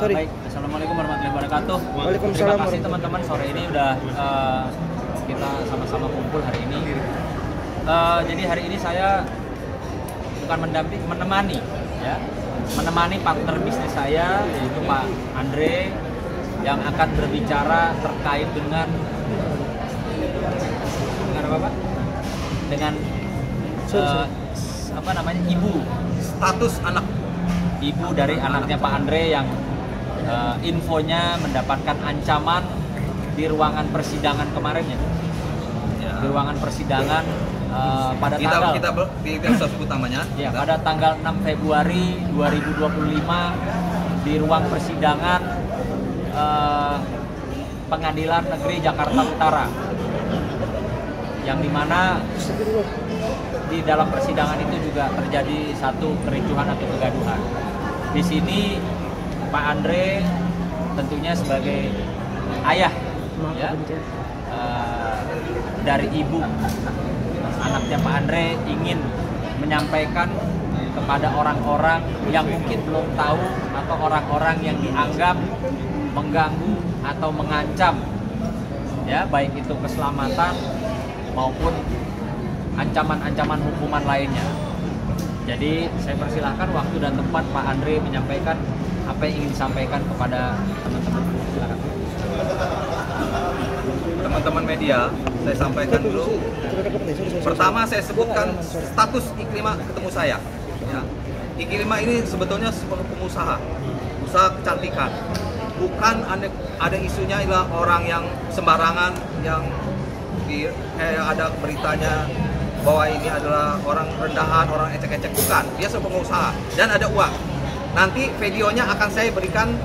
Baik, Assalamualaikum warahmatullahi wabarakatuh. Waalaikumsalam. Terima kasih teman-teman, sore ini udah kita sama-sama kumpul hari ini. Jadi hari ini saya bukan menemani ya, menemani partner bisnis saya yaitu Pak Andre yang akan berbicara terkait dengan apa Pak? Dengan apa namanya, ibu, status anak ibu dari anaknya Pak Andre yang infonya mendapatkan ancaman di ruangan persidangan kemarin ya. Di ruangan persidangan pada tanggal kita sebut namanya ya, pada tanggal 6 Februari 2025 di ruang persidangan Pengadilan Negeri Jakarta Utara, yang dimana di dalam persidangan itu juga terjadi satu kericuhan atau kegaduhan. Di sini Pak Andre tentunya sebagai ayah ya, dari ibu anaknya Pak Andre ingin menyampaikan kepada orang-orang yang mungkin belum tahu atau orang-orang yang dianggap mengganggu atau mengancam ya, baik itu keselamatan maupun ancaman-ancaman hukuman lainnya. Jadi saya persilahkan waktu dan tempat Pak Andre menyampaikan apa yang ingin disampaikan kepada teman-teman. Silakan. Teman-teman media, saya sampaikan dulu. Pertama saya sebutkan status Iklima ketemu saya. Ya. Iklima ini sebetulnya sebagai pengusaha, usaha kecantikan. Bukan ada isunya adalah orang yang sembarangan, yang ada beritanya bahwa ini adalah orang rendahan, orang ecek-ecek. Bukan, dia sebagai pengusaha dan ada uang. Nanti videonya akan saya berikan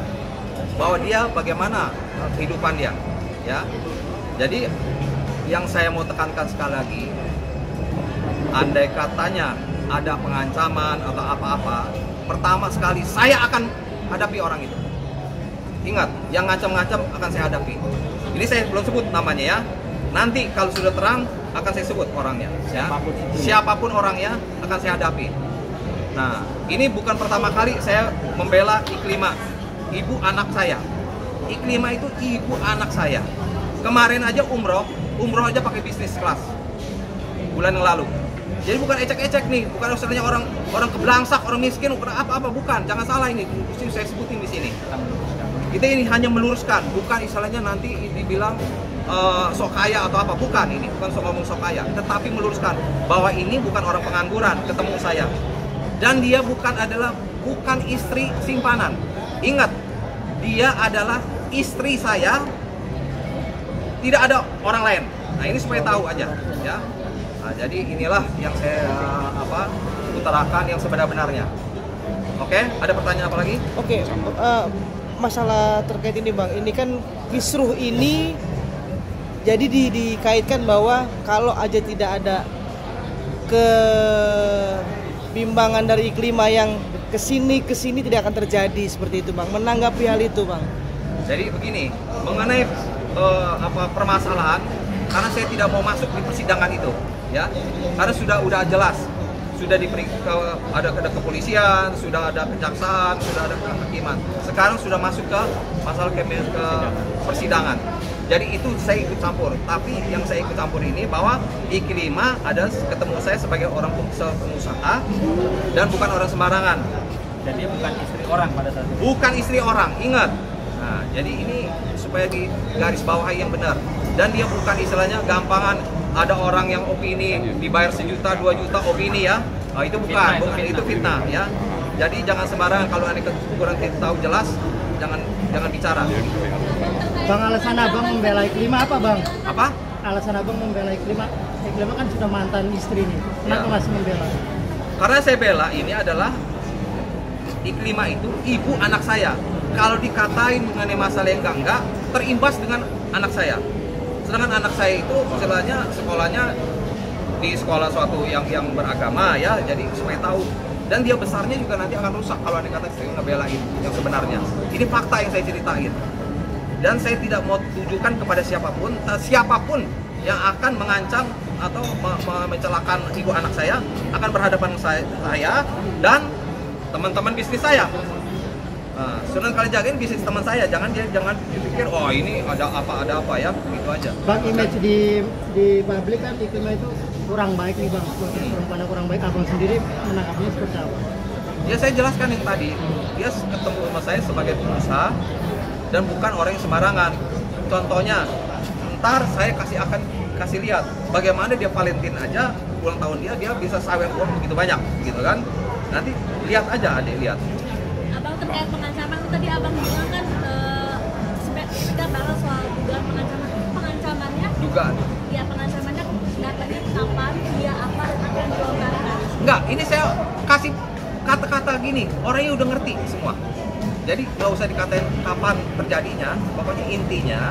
bahwa dia bagaimana kehidupan dia, ya. Jadi yang saya mau tekankan sekali lagi, andai katanya ada pengancaman atau apa-apa, pertama sekali saya akan hadapi orang itu. Ingat, yang ngancam-ngancam akan saya hadapi. Ini saya belum sebut namanya ya. Nanti kalau sudah terang akan saya sebut orangnya, ya. Siapapun orangnya akan saya hadapi. Nah, ini bukan pertama kali saya membela Iklima, ibu anak saya. Iklima itu ibu anak saya. Kemarin aja umroh aja pakai bisnis kelas bulan yang lalu. Jadi bukan ecek-ecek nih, bukan istilahnya orang keblangsak, orang miskin, apa-apa, bukan. Jangan salah, ini mesti saya sebutin di sini. Kita ini hanya meluruskan, bukan istilahnya nanti dibilang sok kaya atau apa, bukan. Ini bukan sok ngomong sok kaya, tetapi meluruskan bahwa ini bukan orang pengangguran ketemu saya, dan dia bukan istri simpanan. Ingat, dia adalah istri saya, tidak ada orang lain. Nah, ini supaya tahu aja ya. Nah, jadi inilah yang saya utarakan yang sebenar-benarnya. Oke, ada pertanyaan apa lagi? Oke, masalah terkait ini Bang, ini kan kisruh ini jadi dikaitkan bahwa kalau aja tidak ada kebimbangan dari Iklima yang kesini tidak akan terjadi seperti itu Bang. Menanggapi hal itu Bang. Jadi begini, mengenai permasalahan, karena saya tidak mau masuk di persidangan itu ya, karena sudah jelas, sudah ada kepolisian, sudah ada kejaksaan, sudah ada kehakiman. Sekarang sudah masuk ke masalah ke persidangan. Jadi itu saya ikut campur. Tapi yang saya ikut campur ini bahwa Iklima ada ketemu saya sebagai orang pengusaha dan bukan orang sembarangan. Dan dia bukan istri orang pada saat itu. Bukan istri orang, ingat. Nah, jadi ini supaya di garis bawahi yang benar. Dan dia bukan istilahnya gampangan ada orang yang opini dibayar 1 juta 2 juta opini ya. Nah, itu bukan itu fitnah ya. Jadi jangan sembarangan, kalau ada kurang tahu jelas jangan bicara. Bang, alasan abang membela Iklima apa Bang? Apa? Alasan abang membela Iklima? Iklima kan sudah mantan istri nih. Kenapa masih membela? Karena saya bela ini adalah Iklima itu ibu anak saya. Kalau dikatain mengenai masalah yang enggak, terimbas dengan anak saya. Sedangkan anak saya itu istilahnya sekolahnya di sekolah suatu yang beragama ya, jadi supaya tahu. Dan dia besarnya juga nanti akan rusak kalau ada kata saya ngebelain yang sebenarnya. Ini fakta yang saya ceritain. Dan saya tidak mau tujukan kepada siapapun yang akan mengancam atau mencelakakan ibu anak saya akan berhadapan saya dan teman-teman bisnis saya. Nah, Sunan Kalijaga ini bisnis teman saya, jangan dipikir oh ini ada apa ya, gitu aja. Bang, image di publik kan Iklimah itu kurang baik nih bang, perempuan kurang baik. Abang sendiri menangkapnya seperti apa? Ya saya jelaskan yang tadi, dia ketemu sama saya sebagai pengusaha dan bukan orang yang sembarangan. Contohnya, ntar saya kasih lihat bagaimana dia Valentine aja ulang tahun dia bisa sawer uang begitu banyak, gitu kan? Nanti lihat aja, adik lihat. Abang terkait pengancaman itu tadi abang bilang kan kita bahas soal dugaan pengancamannya. Dugaan. Ya pengancamannya datanya kapan, dia apa dan apa yang dilontarkan. Enggak, ini saya kasih kata-kata gini, orangnya udah ngerti semua. Jadi nggak usah dikatain kapan terjadinya, pokoknya intinya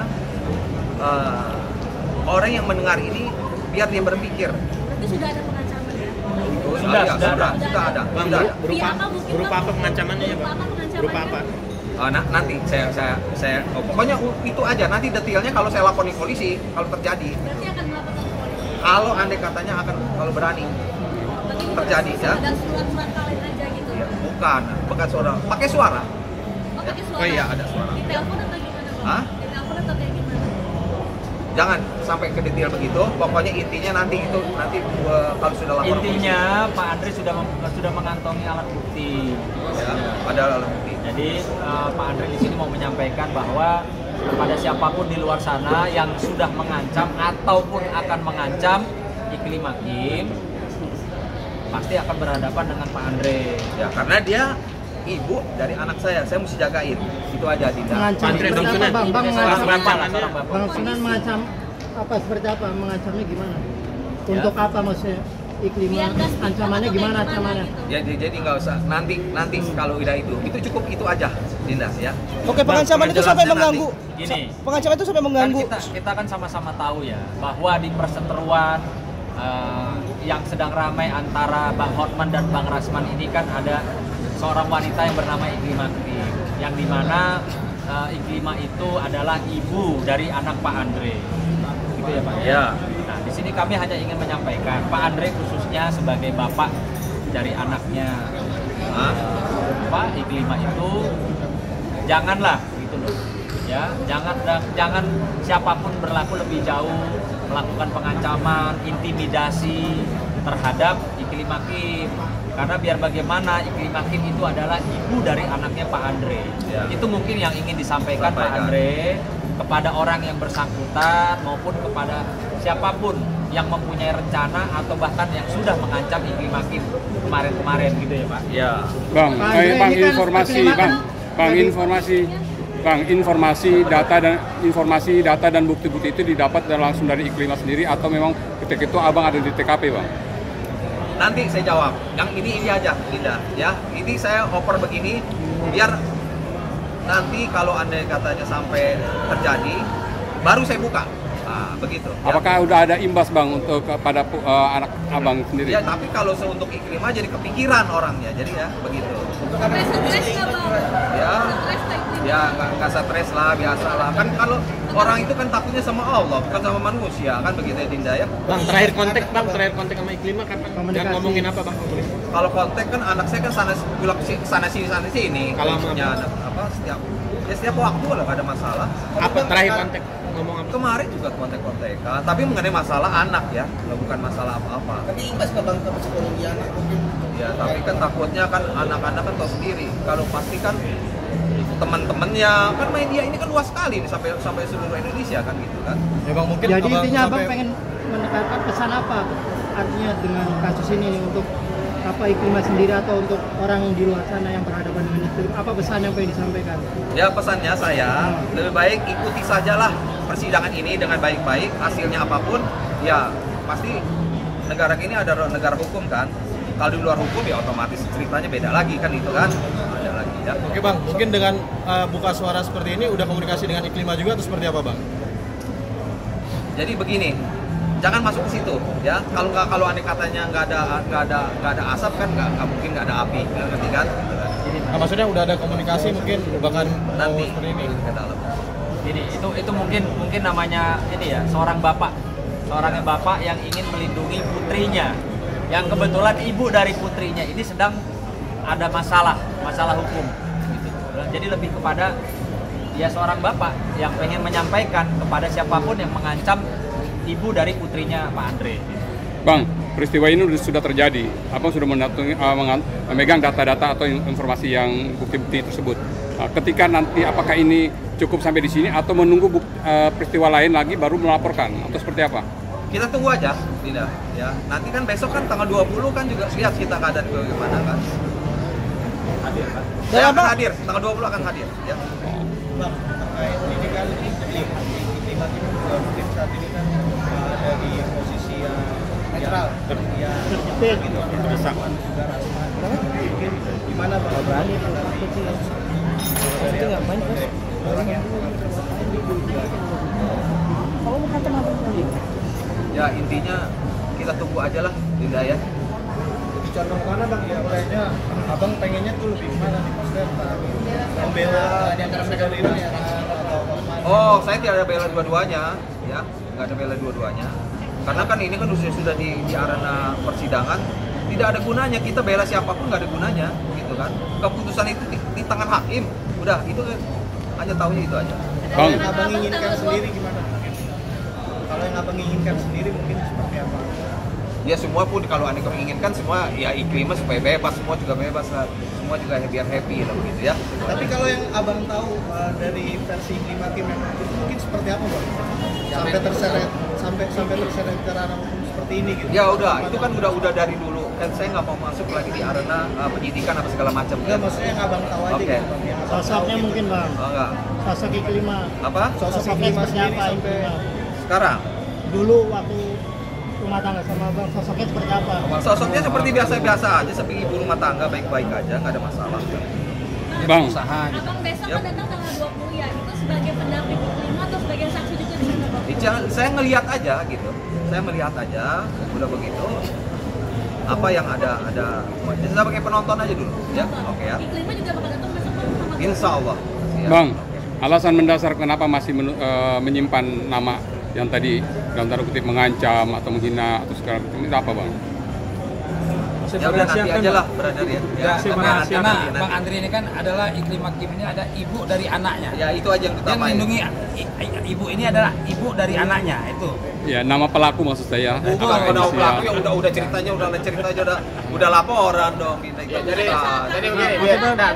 orang yang mendengar ini biar dia berpikir. Berarti sudah ada pengancaman ya? Sudah ada. Bang, Sudah. berupa apa pengancamannya ya, Bang? Berupa apa? Nanti saya pokoknya itu aja, nanti detailnya kalau saya laporin polisi kalau terjadi. Berarti akan melaporkan ke polisi. Kalau andai katanya kalau berani Berarti terjadi ya. ada surat-surat kalian aja gitu. Ya, bukan suara, pakai suara. Oh, pakai suara. Oh iya, ada suara. Di telepon atau gimana, Bang? Hah? Di telepon atau kayak gimana? Jangan sampai ke detail begitu. Pokoknya intinya nanti kalau sudah lapor Intinya Pak Andre sudah mengantongi alat bukti. polisi, ya, ada alat bukti. Jadi Pak Andre di sini mau menyampaikan bahwa kepada siapapun di luar sana yang sudah mengancam ataupun akan mengancam Iklim Hakim pasti akan berhadapan dengan Pak Andre. Ya, karena dia ibu dari anak saya mesti jagain. Itu aja, Dinda. Mengancam Andre, seperti Bang apa Sunan. bang? Bang mengancam Seorang bapak. Bang Sunan mengancam apa, seperti apa? Mengancamnya gimana? Untuk apa maksudnya? Iklimah, ancamannya gimana ancamannya? Ya, jadi nggak usah nanti kalau udah itu cukup itu aja, Dinda ya. Oke, pengancaman itu sampai penjelasannya mengganggu. Gini. Pengancaman itu sampai mengganggu. Kan kita kan sama-sama tahu ya bahwa di perseteruan yang sedang ramai antara Bang Hotman dan Bang Rasman ini kan ada seorang wanita yang bernama Iklimah Hakim, yang dimana Iklimah itu adalah ibu dari anak Pak Andre, gitu ya Pak Ya. Nah di sini kami hanya ingin menyampaikan Pak Andre khususnya sebagai bapak dari anaknya Pak Iklimah itu janganlah gitu loh ya, jangan siapapun berlaku lebih jauh melakukan pengancaman, intimidasi terhadap Iklim Hakim, karena biar bagaimana Iklim Hakim itu adalah ibu dari anaknya Pak Andre. Ya. Itu mungkin yang ingin disampaikan Pak Andre kepada orang yang bersangkutan maupun kepada siapapun yang mempunyai rencana atau bahkan yang sudah mengancam Iklim Hakim kemarin-kemarin gitu ya Pak. Ya. Bang, Pak Andre, Bang, ini kan informasi, Bang, informasi data dan bukti-bukti itu didapat langsung dari Iklimah sendiri atau memang ketika itu abang ada di TKP, Bang? Nanti saya jawab. Yang ini aja, Dinda ya. Ini saya oper begini biar nanti kalau andai katanya sampai terjadi baru saya buka. Nah, begitu. Ya. Apakah udah ada imbas, Bang, untuk kepada anak abang sendiri? Ya, tapi kalau untuk Iklimah jadi kepikiran orangnya, jadi ya begitu. Stres nggak Bang? Ya, Stres nggak Iklim? ya nggak stres lah, biasa lah. Kan kalau orang itu kan takutnya sama Allah, bukan sama manusia, kan begitu ya Dinda ya. Bang, terakhir kontak sama Iklimah kapan? Dan Komunikasi. ngomongin apa Bang? Kalau kontak kan anak saya kan sana sini. Kalau Kondisinya setiap waktu lah, nggak ada masalah. Apa terakhir kontak ngomong apa? Kemarin juga kontak-kontakan, tapi mengenai masalah anak ya, bukan masalah apa-apa. Tapi imbas ke bang ke psikologi anak mungkin. Ya, tapi kan takutnya kan anak-anak kan tahu sendiri. Kalau pasti kan teman-temannya kan media ini kan luas sekali nih, sampai seluruh Indonesia kan gitu kan. Ya bang mungkin. jadi intinya abang sampai- pengen menekankan pesan apa artinya dengan kasus ini untuk apa Iklimah sendiri atau untuk orang di luar sana yang berhadapan dengan Iklim, apa pesan yang pengen disampaikan? Ya, pesannya saya lebih baik ikuti sajalah persidangan ini dengan baik-baik, hasilnya apapun ya pasti negara ini ada negara hukum kan. Kalau di luar hukum ya otomatis ceritanya beda lagi kan, itu kan ada lagi ya. Oke bang, mungkin dengan buka suara seperti ini udah komunikasi dengan Iklimah juga atau seperti apa bang? Jadi begini, jangan masuk ke situ ya. Kalau aneh katanya nggak ada asap kan nggak mungkin nggak ada api, ngerti kan? Nah, maksudnya udah ada komunikasi mungkin bahkan Nanti mau seperti ini. ke dalam. Jadi itu mungkin namanya ini ya, seorang bapak yang ingin melindungi putrinya, yang kebetulan ibu dari putrinya ini sedang ada masalah hukum gitu. bilang. Jadi lebih kepada ya seorang bapak yang pengen menyampaikan kepada siapapun yang mengancam ibu dari putrinya Pak Andre. Bang, peristiwa ini sudah terjadi. Abang sudah memegang data-data atau informasi yang bukti-bukti tersebut. Ketika nanti apakah ini cukup sampai di sini atau menunggu peristiwa lain lagi baru melaporkan atau seperti apa? Kita tunggu aja, Dinda. Ya, nanti kan besok kan tanggal 20 kan juga lihat kita keadaan bagaimana kan. Hadir kan? Saya akan hadir, tanggal 20 akan hadir. Ya. Bang, terkait ini kan iklimat ini mungkin saat ini kan ada di posisi yang netral, ya gitu. Terdesak. Mungkin gimana Bang? Berani Itu ngapain Bos? Kalau mau kata apa tadi? Ya intinya kita tunggu aja lah, Dinda ya. Lebih condong mana Bang? Ya kayaknya Abang pengennya tuh lebih mana nih Mas Dan? Membela di antara mereka berdua ya atau mana? Oh, saya tidak ada bela dua-duanya, ya, nggak ada bela dua-duanya. Karena kan ini kan sudah di arena persidangan, tidak ada gunanya kita bela siapapun, nggak ada gunanya, gitu kan. Keputusan itu di tangan hakim, udah itu hanya tahunya itu aja. Kalau yang Abang inginkan sendiri gimana? Kalau yang Abang inginkan sendiri mungkin seperti apa? Ya semua pun kalau Anda menginginkan semua ya Iklima supaya bebas, semua juga bebas lah, semua juga biar happy lah begitu ya. Tapi kalau yang Abang tahu dari versi Iklima Kim itu mungkin seperti apa Bang? Sampai terseret ke ranah hukum seperti ini gitu. Ya udah, itu kan udah dari dulu. Kan saya nggak mau masuk lagi di arena penyidikan apa segala macam. Enggak, maksudnya yang Abang tahu aja gitu Bang. Yang Abang Sosoknya tahu, mungkin gitu. Bang. Oh enggak. Sosok Iklima. Apa? Sosok Sosoknya Iklima seperti sendiri apa sampai Iklima? Sekarang Dulu waktu rumah tangga sama Bang, sosoknya seperti apa? sosoknya seperti biasa-biasa aja, seperti ibu rumah tangga baik-baik aja, nggak ada masalah. Bang. Usaha gitu. Abang besok Yap. kan datang tanggal 20 ya, itu sebagai pendamping Iklima atau sebagai saksi juga di sana Bang? Saya ngelihat aja gitu, saya melihat aja, udah begitu. Apa yang ada, sebagai penonton aja dulu, ya, oke ya. Iklima juga bakal datang besok Bang sama Insya Allah. Ya. Bang, alasan mendasar kenapa masih menyimpan nama yang tadi dalam tanda kutip mengancam atau menghina atau segala macam itu apa Bang? Ya udah nanti aja lah, brother ya. Ya, karena nanti. Bang Andre ini kan adalah Iklima Kim ini ada ibu dari anaknya. Ya itu aja yang Dia utama. melindungi ibu ini adalah ibu dari anaknya itu. Ya, nama pelaku maksud saya. Itu Apakah udah inisial? pelaku ya udah ceritanya udah laporan dong kita. Ya, jadi begini,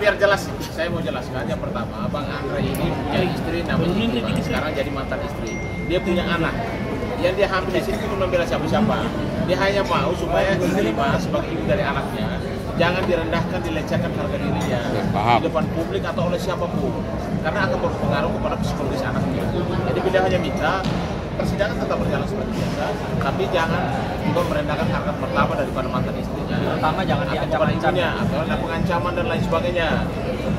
biar jelas, saya mau jelaskan. Yang pertama, Bang Andre ini punya istri namanya Iklima, sekarang jadi mantan istri. Dia punya anak. Yang dia hampir di sini belum membela siapa-siapa. Dia hanya mau supaya Iklima sebagai ibu dari anaknya jangan direndahkan, dilecehkan harga dirinya Paham. di depan publik atau oleh siapapun, karena akan berpengaruh kepada psikologis anaknya. Jadi beliau hanya minta persidangan tetap berjalan seperti biasa, tapi jangan juga merendahkan harkat martabat daripada mantan istrinya. Terutama jangan atau diancam-ancam. ibunya, atau ada pengancaman dan lain sebagainya.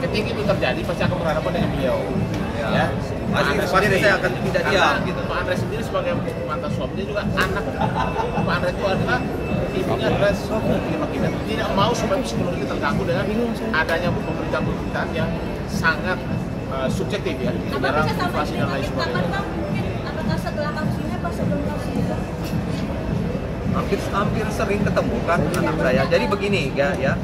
Ketika itu terjadi, pasti akan berhadapan dengan beliau. Ya. Pasti saya akan tidak diam gitu. Pak Andre sendiri sebagai mantan suaminya juga anak Pak Andre itu adalah ibunya adalah Iklima Kim. Tidak mau supaya psikologi terganggu dengan adanya pemberitaan-pemberitaan yang sangat subjektif ya. Abang Dalam bisa sampai inflasi dan lain kapan sebagainya. Bang? Mungkin apakah setelah kasus ini atau sebelum kasus ini? Hampir sering ketemu kan anak saya. Jadi begini ya.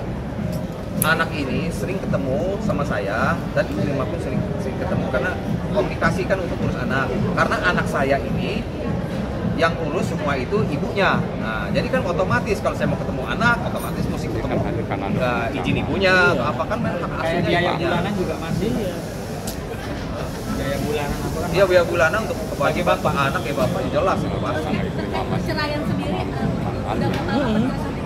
Anak ini sering ketemu sama saya dan Iklima pun sering ketemu karena komunikasi kan untuk urus anak. Karena anak saya ini yang urus semua itu ibunya. Nah, jadi kan otomatis kalau saya mau ketemu anak, otomatis mesti ketemu izin ibunya atau apa kan hak Kayak asuhnya biaya ibunya. bulanan juga masih. Biaya bulanan apa kan? Iya biaya bulanan untuk bagi bapak anak ya bapak jelas itu Pak. Terkait perceraian sendiri, udah berapa lama sampai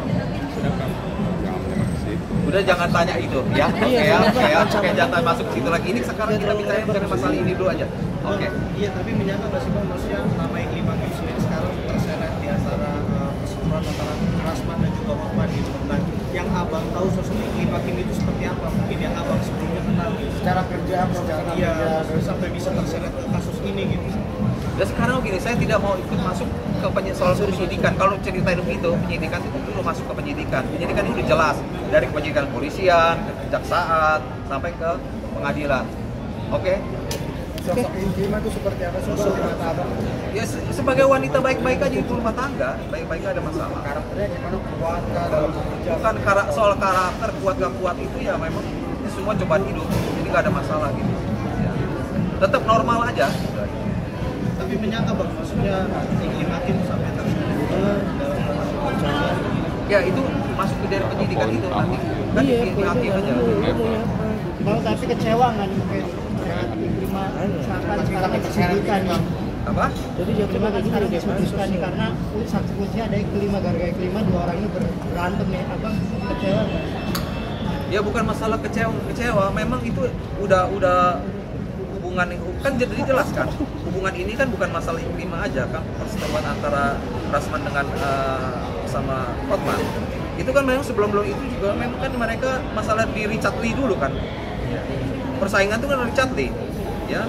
Udah jangan tanya itu ya. Oke, jangan masuk ke situ lagi. Ini sekarang kita bicara masalah ini dulu aja. Oke. Iya, tapi menyangka nggak sih Bang, maksudnya nama Iklima Kim sendiri sekarang terseret di antara perseteruan antara Rasman dan juga Hotman gitu. Nah, yang Abang tahu sosok Iklima Kim itu seperti apa? Mungkin yang Abang sebelumnya kenal gitu. Secara kerja, iya, sampai bisa terseret ke kasus ini gitu. Dan sekarang begini, saya tidak mau ikut masuk ke soal penyidikan. Kalau ceritain begitu, penyidikan itu dulu masuk ke penyidikan. Penyidikan itu udah jelas dari penyidikan polisian, ke kejaksaan, sampai ke pengadilan. Oke? Sosok Iklima itu seperti apa? Sosok di mata Abang? Ya sebagai wanita baik-baik aja ibu rumah tangga, baik-baik nggak ada masalah. Karakternya gimana? Kuat kah dalam bekerja? Bukan soal karakter kuat gak kuat itu ya memang ini semua cobaan hidup. Jadi nggak ada masalah gitu. Ya. Tetap normal aja. Tapi menyangka bang, maksudnya Iklim Hakim sampai terseret dalam permasalahan. Ya itu masuk ke dari penyidikan itu nanti. Kan Iklim Hakim aja. Bang, tapi kecewa nggak nih mungkin terkait Iklima misalkan sekarang disebutkan nih. Apa? Jadi Iklima kan sekarang dia disebutkan nih karena saksi kunci ada Iklima, gara-gara Iklima dua orang ini berantem nih. Abang kecewa nggak? Ya bukan masalah kecewa, memang itu udah hubungan kan jadi dijelaskan. Hubungan ini kan bukan masalah Iklima aja kan, perseteruan antara Rasman dengan sama Hotman. Itu kan memang sebelum itu juga memang kan mereka masalah di Richard Lee dulu kan. Persaingan itu kan Richard Lee, ya.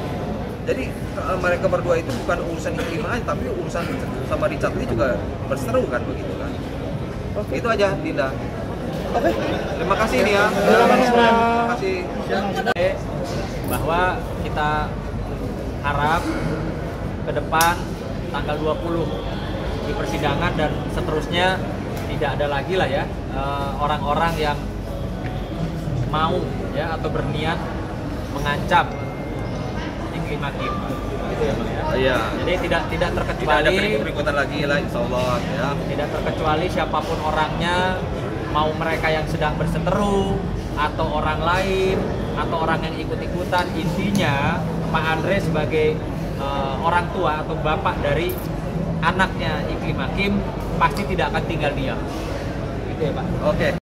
Jadi mereka berdua itu bukan urusan Iklima aja, tapi urusan sama Richard Lee juga berseteru kan begitu kan. Itu aja, Dinda. Oke. Terima kasih nih ya. Terima kasih. Bahwa kita harap ke depan tanggal 20 di persidangan dan seterusnya tidak ada lagi lah ya orang-orang yang mau ya atau berniat mengancam Iklim Hakim. Gitu ya Bang ya. Iya. Jadi tidak Tidak ada terkecuali berikut-berikutan lagi lah insyaallah ya. tidak terkecuali siapapun orangnya, mau mereka yang sedang berseteru atau orang lain atau orang yang ikut-ikutan, intinya Pak Andre sebagai orang tua atau bapak dari anaknya Iklim Hakim pasti tidak akan tinggal diam. Gitu ya Pak. Oke.